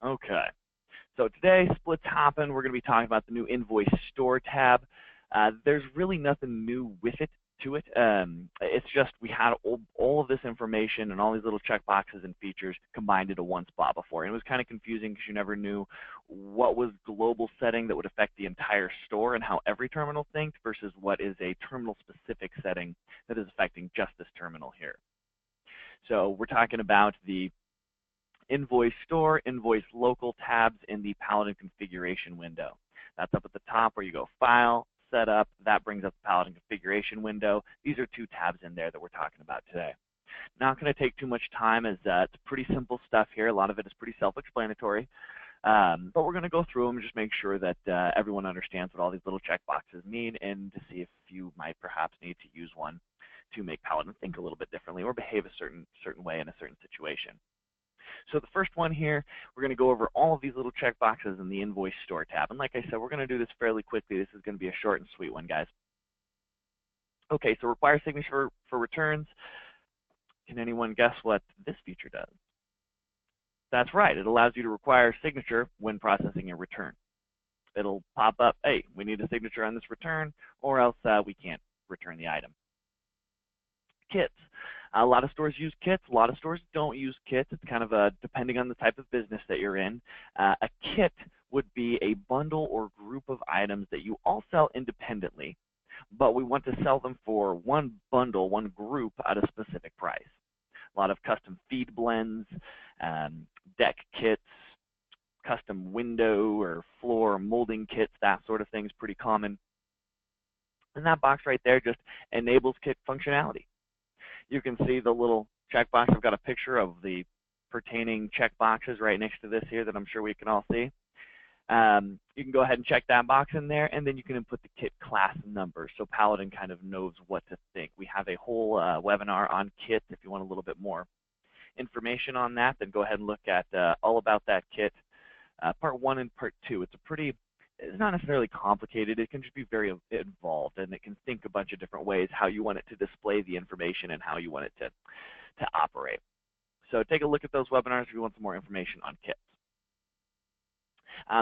Okay, so today, splits happen. We're going to be talking about the new Invoice Store tab. There's really nothing new with it, to it. It's just we had all of this information and all these little checkboxes and features combined into one spot before. And it was kind of confusing because you never knew what was global setting that would affect the entire store and how every terminal thinks versus what is a terminal-specific setting that is affecting just this terminal here. So we're talking about the Invoice Store, Invoice Local tabs in the Paladin configuration window. That's up at the top where you go File, Setup. That brings up the Paladin configuration window. These are two tabs in there that we're talking about today. Not going to take too much time as it's pretty simple stuff here. A lot of it is pretty self-explanatory. But we're going to go through them and just make sure that everyone understands what all these little checkboxes mean and to see if you might perhaps need to use one to make Paladin think a little bit differently or behave a certain way in a certain situation. So the first one here, we're going to go over all of these little checkboxes in the Invoice Store tab. And like I said, we're going to do this fairly quickly. This is going to be a short and sweet one, guys. Okay, so require signature for returns. Can anyone guess what this feature does? That's right. It allows you to require signature when processing a return. It'll pop up, hey, we need a signature on this return, or else we can't return the item. Kits. A lot of stores use kits. A lot of stores don't use kits. It's kind of depending on the type of business that you're in. A kit would be a bundle or group of items that you all sell independently, but we want to sell them for one bundle, one group at a specific price. A lot of custom feed blends, deck kits, custom window or floor molding kits, that sort of thing is pretty common. And that box right there just enables kit functionality. You can see the little checkbox. I've got a picture of the pertaining checkboxes right next to this here that I'm sure we can all see. You can go ahead and check that box in there, and then you can input the kit class number so Paladin kind of knows what to think. We have a whole webinar on kits. If you want a little bit more information on that, then go ahead and look at all about that kit, part 1 and part 2. It's not necessarily complicated. It can just be very involved, and it can think a bunch of different ways how you want it to display the information and how you want it to operate. So take a look at those webinars if you want some more information on kits.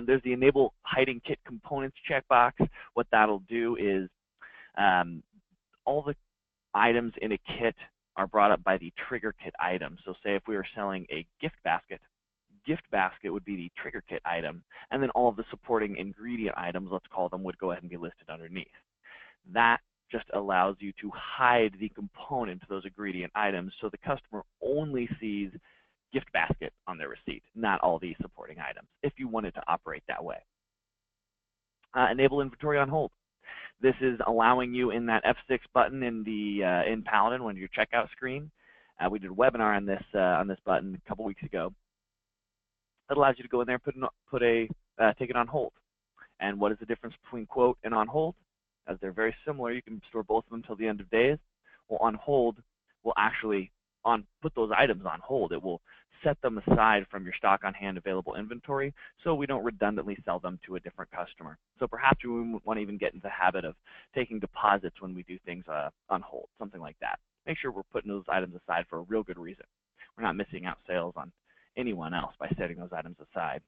There's the Enable Hiding Kit Components checkbox. What that'll do is all the items in a kit are brought up by the trigger kit item. So say if we were selling a gift basket would be the trigger kit item, and then all of the supporting ingredient items, let's call them, would go ahead and be listed underneath. That just allows you to hide the component to those ingredient items so the customer only sees gift basket on their receipt, not all these supporting items, if you wanted to operate that way. Enable inventory on hold. This is allowing you in that F6 button in Paladin when your checkout screen. We did a webinar on this button a couple weeks ago. That allows you to go in there and take it on hold. And what is the difference between quote and on hold? As they're very similar, you can store both of them until the end of days. Well, on hold will actually put those items on hold. It will set them aside from your stock on hand available inventory so we don't redundantly sell them to a different customer. So perhaps we want to even get into the habit of taking deposits when we do things on hold, something like that. Make sure we're putting those items aside for a real good reason. We're not missing out sales on anyone else by setting those items aside.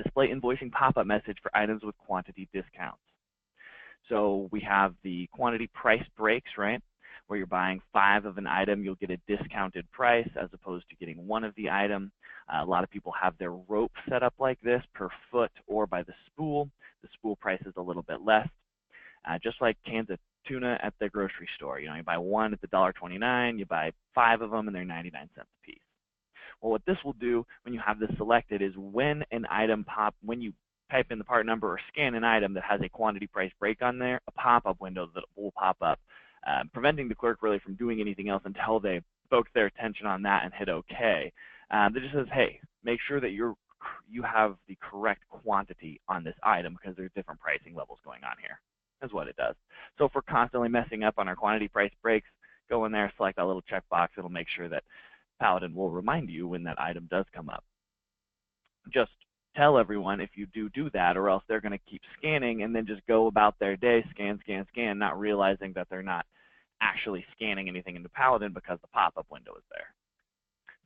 Display invoicing pop-up message for items with quantity discounts. So we have the quantity price breaks, right? Where you're buying 5 of an item, you'll get a discounted price as opposed to getting 1 of the item. A lot of people have their rope set up like this per foot or by the spool. The spool price is a little bit less. Just like cans of tuna at the grocery store. You buy 1 at the $1.29, you buy 5 of them and they're 99 cents a piece. Well, what this will do when you have this selected is when an item when you type in the part number or scan an item that has a quantity price break on there, a pop-up window that will pop up, preventing the clerk really from doing anything else until they focus their attention on that and hit OK. That just says, hey, make sure that you have the correct quantity on this item because there's different pricing levels going on here. That's what it does. So if we're constantly messing up on our quantity price breaks, go in there, select that little checkbox. It'll make sure that Paladin will remind you when that item does come up. Just tell everyone if you do that, or else they're going to keep scanning and then just go about their day, scan, not realizing that they're not actually scanning anything into Paladin because the pop-up window is there.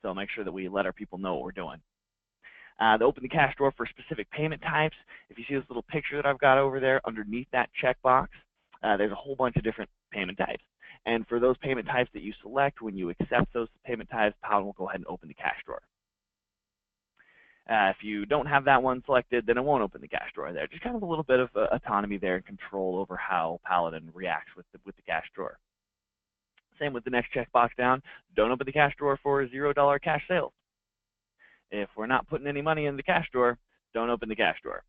So make sure that we let our people know what we're doing. To open the cash drawer for specific payment types, if you see this little picture that I've got over there, underneath that checkbox, there's a whole bunch of different payment types. And for those payment types that you select, when you accept those payment types, Paladin will go ahead and open the cash drawer. If you don't have that one selected, then it won't open the cash drawer there. Just kind of a little bit of autonomy there and control over how Paladin reacts with the cash drawer. Same with the next checkbox down. Don't open the cash drawer for $0 cash sales. If we're not putting any money in the cash drawer, don't open the cash drawer.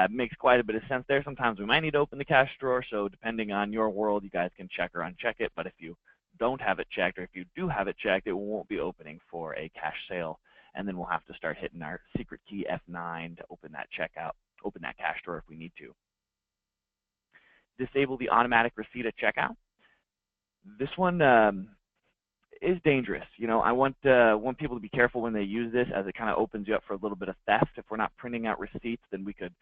Makes quite a bit of sense there. Sometimes we might need to open the cash drawer, so depending on your world, you guys can check or uncheck it. But if you don't have it checked, or if you do have it checked, it won't be opening for a cash sale. And then we'll have to start hitting our secret key F9 to open that checkout, open that cash drawer if we need to. Disable the automatic receipt at checkout. This one is dangerous. You know, I want people to be careful when they use this, as it kind of opens you up for a little bit of theft. If we're not printing out receipts, then we could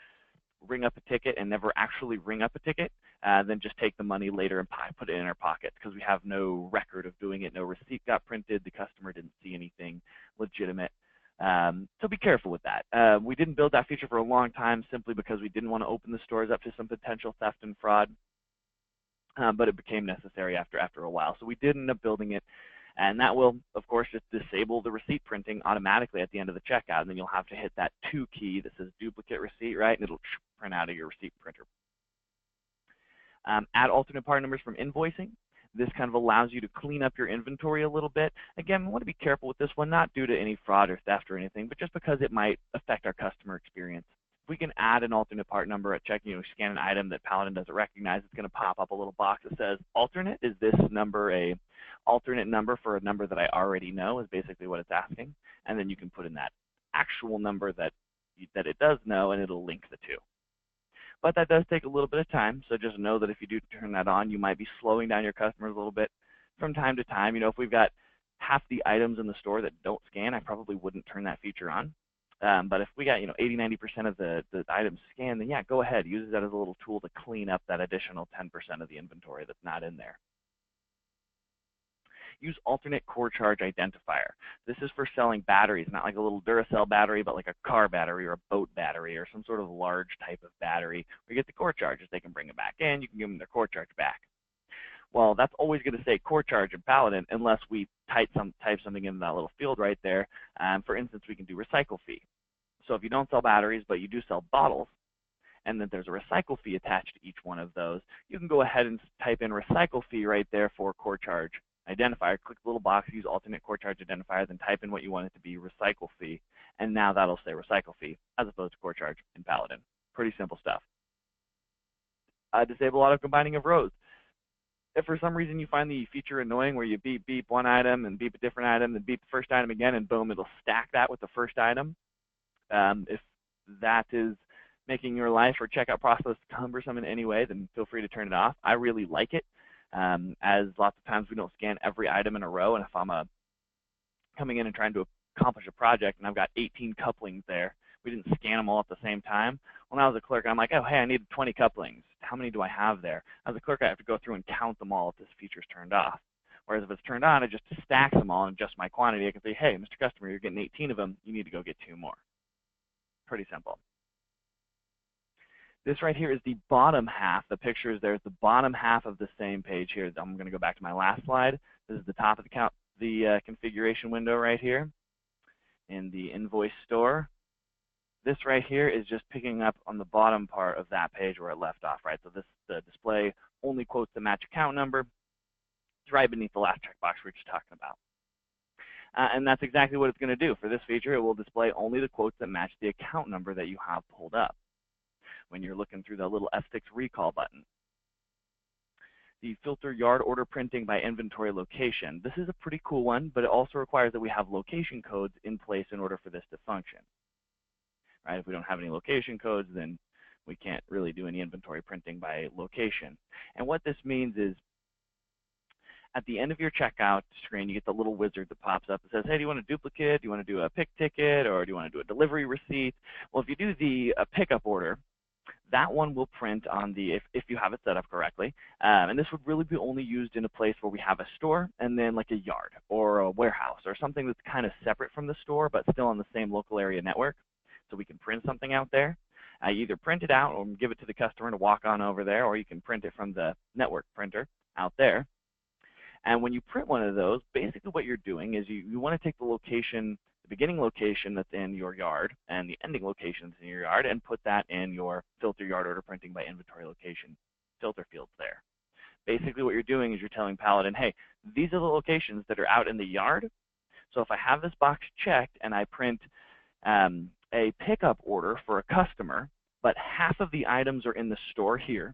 ring up a ticket and never actually ring up a ticket, then just take the money later and put it in our pockets because we have no record of doing it. No receipt got printed. The customer didn't see anything legitimate. So be careful with that. We didn't build that feature for a long time simply because we didn't want to open the stores up to some potential theft and fraud, but it became necessary after a while. So we did end up building it, and that will, of course, just disable the receipt printing automatically at the end of the checkout, and then you'll have to hit that 2 key that says duplicate receipt, right, and it'll print out of your receipt printer. Add alternate part numbers from invoicing. This kind of allows you to clean up your inventory a little bit. Again, we want to be careful with this one, not due to any fraud or theft or anything, but just because it might affect our customer experience. If we can add an alternate part number at checking, scan an item that Paladin doesn't recognize, it's going to pop up a little box that says, alternate, is this number a alternate number for a number that I already know, is basically what it's asking. And then you can put in that actual number that it does know, and it'll link the two. But that does take a little bit of time, so just know that if you do turn that on, you might be slowing down your customers a little bit from time to time. If we've got half the items in the store that don't scan, I probably wouldn't turn that feature on. But if we got 80–90% of the items scanned, then yeah, go ahead. Use that as a little tool to clean up that additional 10% of the inventory that's not in there. Use alternate core charge identifier. This is for selling batteries, not like a little Duracell battery, but like a car battery or a boat battery or some sort of large type of battery where you get the core charges. They can bring it back in. You can give them their core charge back. Well, that's always going to say core charge in Paladin unless we type something in that little field right there. For instance, we can do recycle fee. So if you don't sell batteries, but you do sell bottles, and then there's a recycle fee attached to each one of those, you can go ahead and type in recycle fee right there for core charge identifier. Click the little box, use alternate core charge identifier, then type in what you want it to be, recycle fee, and now that'll say recycle fee as opposed to core charge in Paladin. Pretty simple stuff. Disable auto combining of rows. If for some reason you find the feature annoying where you beep one item and beep a different item, then beep the first item again, and boom, it'll stack that with the first item. If that is making your life or checkout process cumbersome in any way, then feel free to turn it off. I really like it, as lots of times we don't scan every item in a row, and if I'm coming in and trying to accomplish a project and I've got 18 couplings there, we didn't scan them all at the same time. When I was a clerk, I'm like, oh, hey, I need 20 couplings. How many do I have there? As a clerk, I have to go through and count them all if this feature's turned off. Whereas if it's turned on, it just stacks them all and adjusts my quantity. I can say, hey, Mr. Customer, you're getting 18 of them. You need to go get 2 more. Pretty simple. This right here is the bottom half. The picture is there's the bottom half of the same page here. I'm going to go back to my last slide. This is the top of the configuration window right here in the Invoice Store. This right here is just picking up on the bottom part of that page where it left off, right? So the display only quotes the match account number. It's right beneath the last checkbox we were just talking about. And that's exactly what it's going to do. For this feature, it will display only the quotes that match the account number that you have pulled up when you're looking through the little F6 recall button. The filter yard order printing by inventory location. This is a pretty cool one, but it also requires that we have location codes in place in order for this to function. Right? If we don't have any location codes, then we can't really do any inventory printing by location. And what this means is at the end of your checkout screen, you get the little wizard that pops up that says, hey, do you want a duplicate? Do you want to do a pick ticket? Or do you want to do a delivery receipt? Well, if you do the pickup order, that one will print on the, if you have it set up correctly. And this would really be only used in a place where we have a store and then like a yard or a warehouse or something that's kind of separate from the store but still on the same local area network. So we can print something out there. You either print it out or give it to the customer to walk on over there, or you can print it from the network printer out there. And when you print one of those, basically what you're doing is you want to take the location, the beginning location that's in your yard and the ending location that's in your yard, and put that in your filter yard order printing by inventory location filter fields there. Basically what you're doing is you're telling Paladin, hey, these are the locations that are out in the yard. So if I have this box checked and I print a pickup order for a customer, but half of the items are in the store here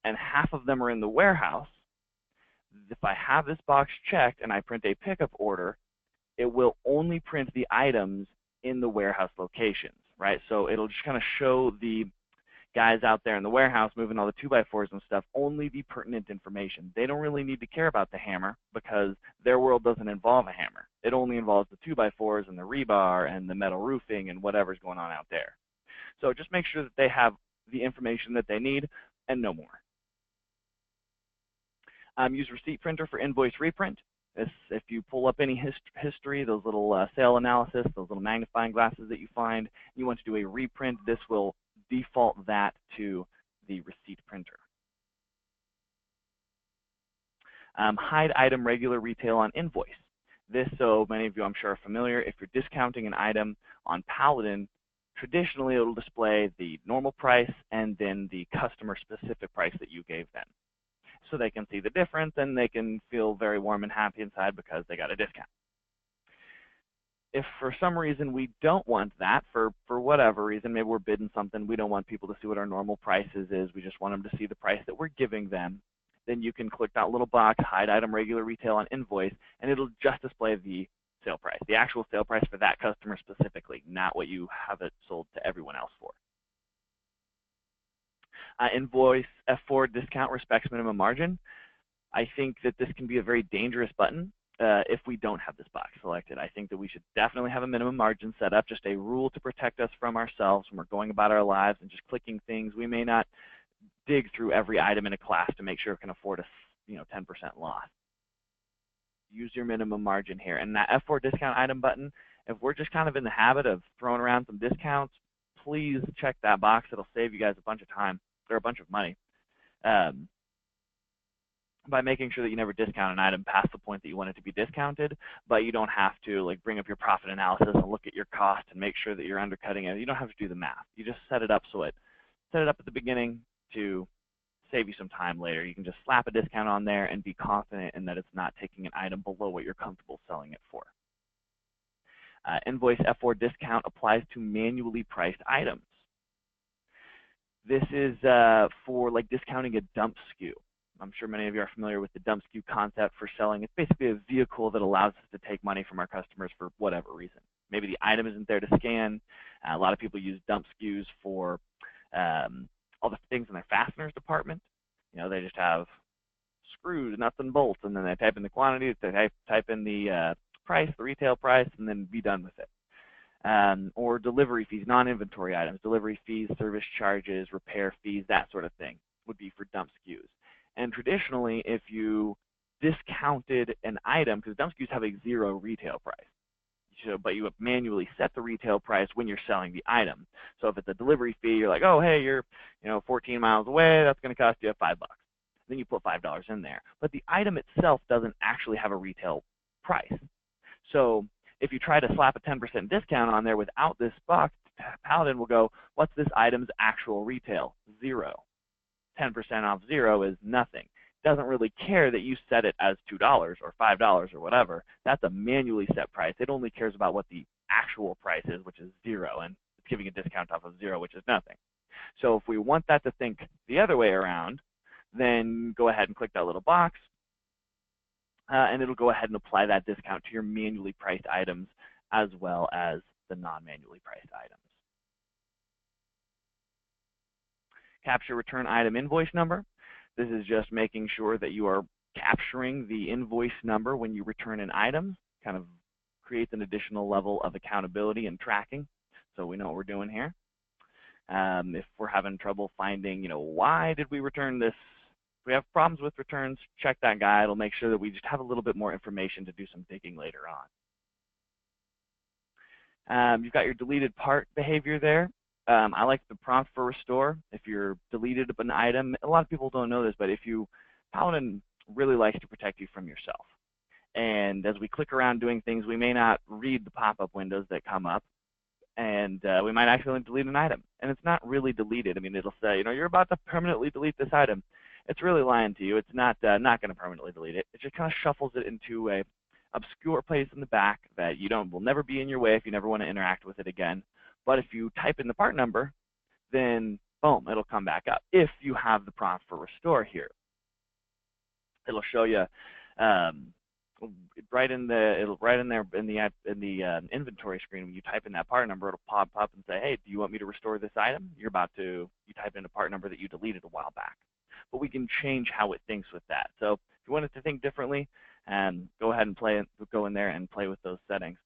and half of them are in the warehouse, if I have this box checked and I print a pickup order, it will only print the items in the warehouse locations, right? So it'll just kind of show the guys out there in the warehouse moving all the 2x4s and stuff only the pertinent information. They don't really need to care about the hammer because their world doesn't involve a hammer. It only involves the 2x4s and the rebar and the metal roofing and whatever's going on out there. So just make sure that they have the information that they need and no more. Use receipt printer for invoice reprint. If you pull up any history, those little sale analysis, those little magnifying glasses that you find, you want to do a reprint, this will default that to the receipt printer. Hide item regular retail on invoice. This, so many of you I'm sure are familiar, if you're discounting an item on Paladin, traditionally it'll display the normal price and then the customer specific price that you gave them. So they can see the difference and they can feel very warm and happy inside because they got a discount. If for some reason we don't want that, for whatever reason, maybe we're bidding something, we don't want people to see what our normal prices is, we just want them to see the price that we're giving them, then you can click that little box, hide item regular retail on invoice, and it'll just display the sale price, the actual sale price for that customer specifically, not what you have it sold to everyone else for. Invoice F4 discount respects minimum margin. I think that this can be a very dangerous button if we don't have this box selected. I think that we should definitely have a minimum margin set up, just a rule to protect us from ourselves when we're going about our lives and just clicking things. We may not dig through every item in a class to make sure it can afford a 10% loss. Use your minimum margin here. And that F4 discount item button, if we're just kind of in the habit of throwing around some discounts, please check that box. It'll save you guys a bunch of time or a bunch of money by making sure that you never discount an item past the point that you want it to be discounted, but you don't have to like bring up your profit analysis and look at your cost and make sure that you're undercutting it. You don't have to do the math. You just set it up set it up at the beginning to save you some time later. You can just slap a discount on there and be confident in that it's not taking an item below what you're comfortable selling it for. Invoice F4 discount applies to manually priced items. This is for like discounting a dump SKU. I'm sure many of you are familiar with the dump SKU concept for selling. It's basically a vehicle that allows us to take money from our customers for whatever reason. Maybe the item isn't there to scan. A lot of people use dump SKUs for all the things in their fasteners department. They just have screws, nuts, and bolts, and then they type in the quantity, they type in the price, the retail price, and then be done with it. Or delivery fees, non-inventory items, delivery fees, service charges, repair fees, that sort of thing would be for dump SKUs. And traditionally, if you discounted an item, because dump SKUs have a zero retail price, but you have manually set the retail price when you're selling the item. So if it's a delivery fee, you're like, oh, hey, you're 14 miles away, that's going to cost you $5. Then you put $5 in there. But the item itself doesn't actually have a retail price. So if you try to slap a 10% discount on there without this box, Paladin will go, what's this item's actual retail? 0. 10% off 0 is nothing. It doesn't really care that you set it as $2 or $5 or whatever. That's a manually set price. It only cares about what the actual price is, which is 0, and it's giving a discount off of 0, which is nothing. So if we want that to think the other way around, then go ahead and click that little box, and it'll go ahead and apply that discount to your manually priced items as well as the non-manually priced items. Capture return item invoice number. This is just making sure that you are capturing the invoice number when you return an item. Kind of creates an additional level of accountability and tracking, so we know what we're doing here. If we're having trouble finding, why did we return this? If we have problems with returns, check that guide. It'll make sure that we just have a little bit more information to do some digging later on. You've got your deleted part behavior there. I like the prompt for restore. If you're deleted an item, a lot of people don't know this, but Paladin really likes to protect you from yourself. And as we click around doing things, we may not read the pop-up windows that come up, and we might accidentally delete an item. And it's not really deleted. I mean, it'll say, you're about to permanently delete this item. It's really lying to you. It's not going to permanently delete it. It just kind of shuffles it into a obscure place in the back that will never be in your way if you never want to interact with it again. But if you type in the part number, then boom, it'll come back up. If you have the prompt for restore here, it'll show you right in there in the inventory screen. When you type in that part number, it'll pop up and say, hey, do you want me to restore this item? You type in a part number that you deleted a while back. But we can change how it thinks with that. So if you want it to think differently, go ahead and go in there and play with those settings.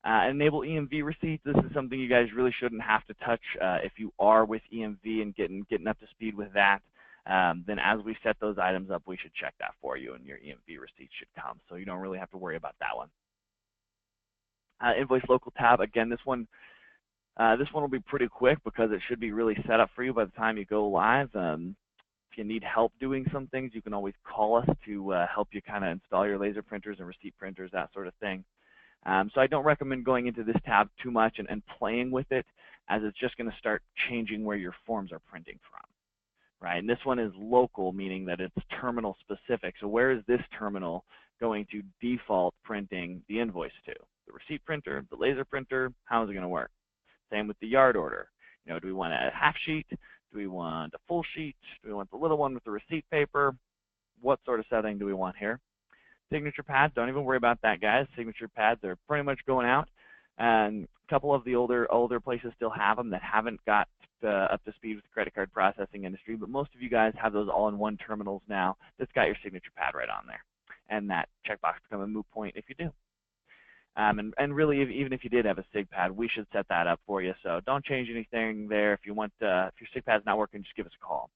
Enable EMV receipts. This is something you guys really shouldn't have to touch. If you are with EMV and getting up to speed with that, then as we set those items up, we should check that for you, and your EMV receipt should come. So you don't really have to worry about that one. Invoice Local Tab. Again, this one will be pretty quick because it should be really set up for you by the time you go live. If you need help doing some things, you can always call us to help you kind of install your laser printers and receipt printers, that sort of thing. So I don't recommend going into this tab too much and playing with it, as it's just going to start changing where your forms are printing from. Right? And this one is local, meaning that it's terminal specific. So where is this terminal going to default printing the invoice to? The receipt printer, the laser printer? How is it going to work? Same with the yard order. Do we want a half sheet? Do we want a full sheet? Do we want the little one with the receipt paper? What sort of setting do we want here? Signature pads, don't even worry about that, guys. Signature pads are pretty much going out. And a couple of the older places still have them that haven't got up to speed with the credit card processing industry, but most of you guys have those all-in-one terminals now that's got your signature pad right on there. And that checkbox becomes a moot point if you do. And really, even if you did have a sig pad, we should set that up for you. So don't change anything there. If your sig pad's not working, just give us a call.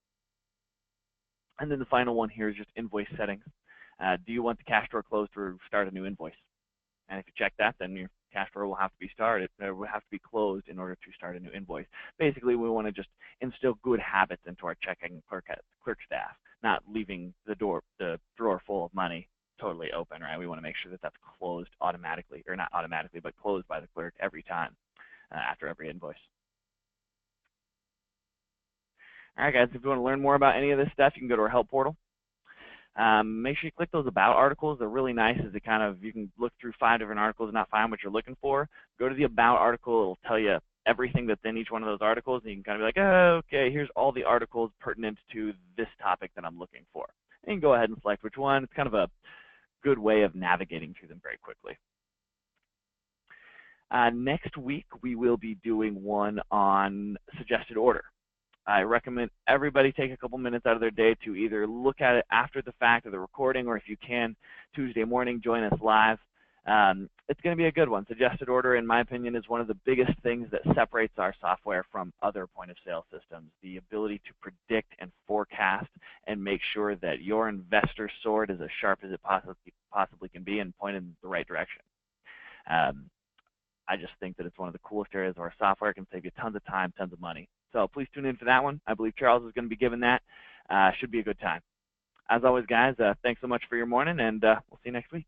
And then the final one here is just invoice settings. Do you want the cash drawer closed to start a new invoice? And if you check that, then your cash drawer will have to be closed in order to start a new invoice. Basically, we want to just instill good habits into our checking clerk staff, not leaving the drawer full of money totally open, right? We want to make sure that that's closed automatically, or not automatically, but closed by the clerk every time after every invoice. All right, guys, if you want to learn more about any of this stuff, you can go to our help portal. Make sure you click those about articles. They're really nice as you can look through 5 different articles and not find what you're looking for. Go to the about article. It'll tell you everything that's in each one of those articles, and you can kind of be like, oh, okay, here's all the articles pertinent to this topic that I'm looking for. And you can go ahead and select which one. It's kind of a good way of navigating through them very quickly. Next week, we will be doing one on suggested order. I recommend everybody take a couple minutes out of their day to either look at it after the fact of the recording, or if you can, Tuesday morning, join us live. It's going to be a good one. Suggested order, in my opinion, is one of the biggest things that separates our software from other point-of-sale systems. The ability to predict and forecast and make sure that your investor sword is as sharp as it possibly can be and point in the right direction. I just think that it's one of the coolest areas of our software. It can save you tons of time, tons of money. So please tune in for that one. I believe Charles is going to be giving that. Should be a good time. As always, guys, thanks so much for your morning, and we'll see you next week.